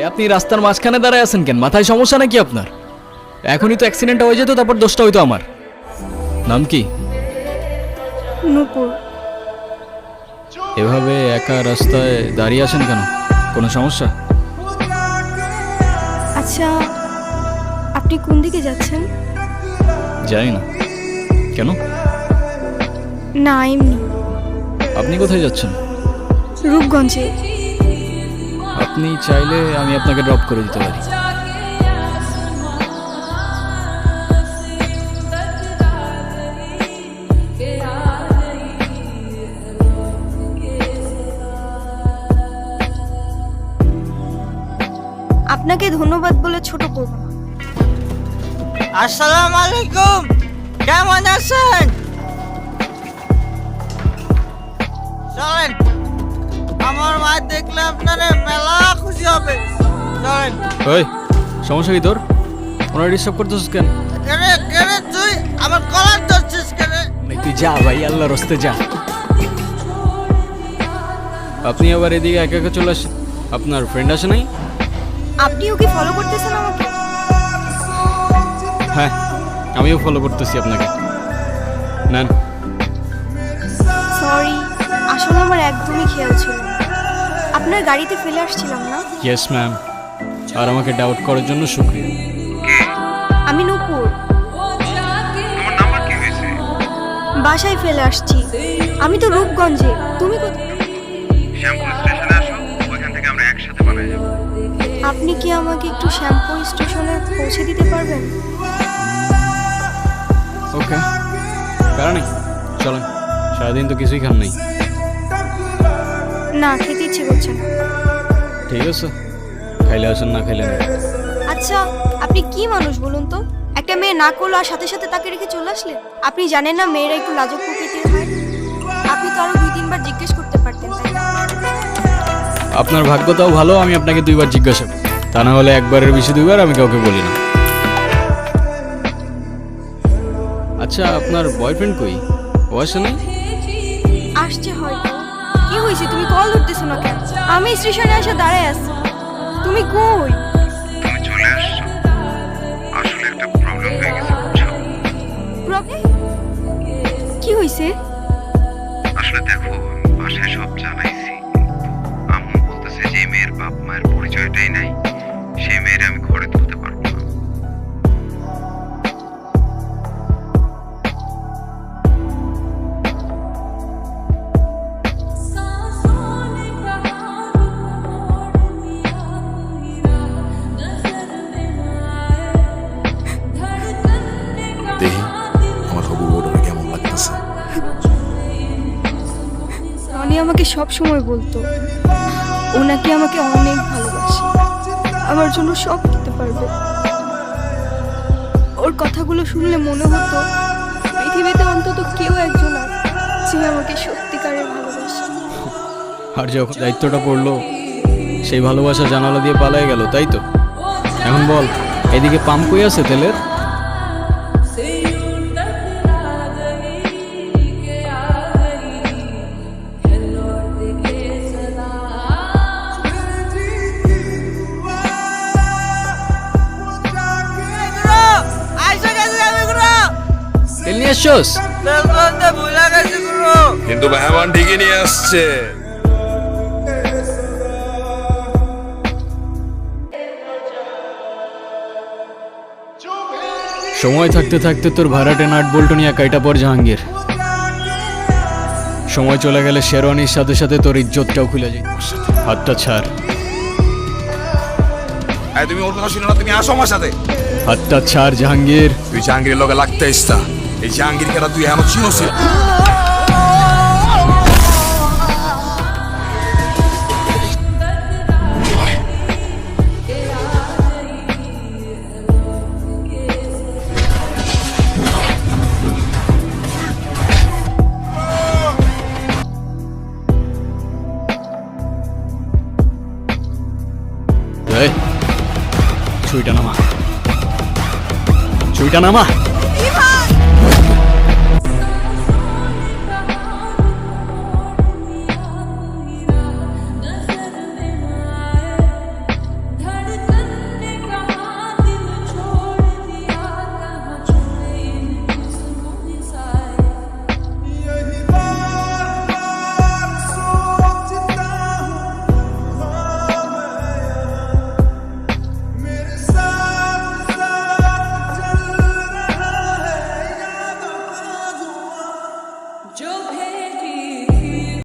আপনি রাস্তার মাঝখানে দাঁড়ায় আছেন কেন? মাথায় সমস্যা নাকি আপনার? এখনই তো অ্যাক্সিডেন্ট হয়ে যেত, তারপর দোষটা হইতো আমার। নাম কি? নূপুর। এভাবে একা রাস্তায় দাঁড়িয়ে আছেন কেন? কোনো সমস্যা? আচ্ছা, আপনি কোন দিকে যাচ্ছেন? জানি না। কেন? না, এমনি। আপনি কোথায় যাচ্ছেন? রূপগঞ্জে। আপনি চাইলে আমি আপনাকে ড্রপ করে দিতে পারি। আপনাকে ধন্যবাদ বলে ছোট করব না। আসসালামু আলাইকুম, কেমন আছেন? চলেন, আমার মা দেখলে আপনারা মেলা খুশি হবে। চলেন। ওই, সমস্যা কি তোর? ওনারা ডিস্টার্ব করতেছিস কেন? কেরে কেরে তুই আমার কলার ধরছিস কেরে? তুই যা ভাই, আল্লাহর রাস্তে যা। আপনি আবার এদিকে একা একা চলে আসেন। আপনার ফ্রেন্ড আছে নাই? আপনিও কি ফলো করতেছেন আমাকে? হ্যাঁ, আমিও ফলো করতেছি আপনাকে। নেন। সরি, আসলে আমার একদমই খেয়াল ছিল না। আপনার গাড়িতে ফেলে আসছিলাম না? Yes ma'am. আর আমাকে ডাউট করার জন্য শুক্রিয়া। আমি নূপুর। তোমার নাম্বার কি হয়েছে? বাসায় ফেলে আসছি। আমি তো রূপগঞ্জে। তুমি কোথায়? শ্যামপুর স্টেশনে আসো, ওইখান থেকে আমরা একসাথে বানাই যাবো। আপনি কি আমাকে একটু শ্যামপুর স্টেশনে পৌঁছে দিতে পারবেন? ওকে, কারণ নেই, চলেন। সারাদিন তো কিছুই খান নাই। না, খেতে ইচ্ছে করছে না। ঠিক আছে, খাইলে আসেন, না খাইলে না। আচ্ছা, আপনি কি মানুষ বলুন তো? একটা মেয়ে না করলো আর সাথে সাথে তাকে রেখে চলে আসলে? আপনি জানেন না মেয়েরা একটু লাজুক প্রকৃতির হয়? আপনি তো আরো 2-3 বার জিজ্ঞেস করতে পারতেন, তাই না? আপনার ভাগ্যটাও ভালো, আমি আপনাকে 2বার জিজ্ঞাসা করি। তা না হলে একবারের বেশি 2বার আমি কাউকে বলি না। আচ্ছা, আপনার বয়ফ্রেন্ড কই? ও আসে নাই? আসছে হয়তো। কি হয়েছে, তুমি কল ধরতেছো না কেন? আমি স্টেশনে এসে দাঁড়ায় আছি। তুমি কই? তুমি চলে আসছো? আসলে একটা প্রবলেম হয়ে গেছে, বুঝছো? প্রবলেম? কি হয়েছে? আসলে দেখো, আমি বাসায় সব জানাইছি। আম্মু বলতেছে যে মেয়ের বাপ মায়ের পরিচয়টাই নাই, সেই মেয়ের আমি ঘরে তুলতে পারবো না। দেখি আমার হবু বউটারে কেমন লাগতেছে। রনি আমাকে সব সময় বলতো ও নাকি আমাকে অনেক ভালোবাসে, আমার জন্য সব করতে পারবে। ওর কথাগুলো শুনলে মনে হতো পৃথিবীতে অন্তত কেউ একজন আছে যে আমাকে সত্যিকারের ভালোবাসে। আর যখন দায়িত্বটা পড়লো, সেই ভালোবাসা জানালা দিয়ে পালায় গেল, তাই তো? এখন বল, এদিকে পাম্প কই আছে তেলের? আইসা গেছে আমি গুরু। তেল নিয়ে আসছোস? তেল বলতে ভুলে গেছি গুরু। কিন্তু মেহমান ঠিকই নিয়ে আসছে। সময় থাকতে থাকতে তোর ভাড়াটে নাট বল্টু নিয়ে কাইটা পর জাহাঙ্গীর। সময় চলে গেলে শেরওয়ানির সাথে সাথে তোর ইজ্জতটাও খুলে যায়। হাতটা ছাড়, এই তুমি ওর কথা শুনো না, তুমি আসো আমার সাথে। হাতটা ছাড় জাহাঙ্গীর। তুই জাহাঙ্গীরের লগে লাগতে ইস্তা। এই জাহাঙ্গীর কেটা তুই এমন চিনোছিল? এই, ছুরিটা নামা, ছুরিটা নামা।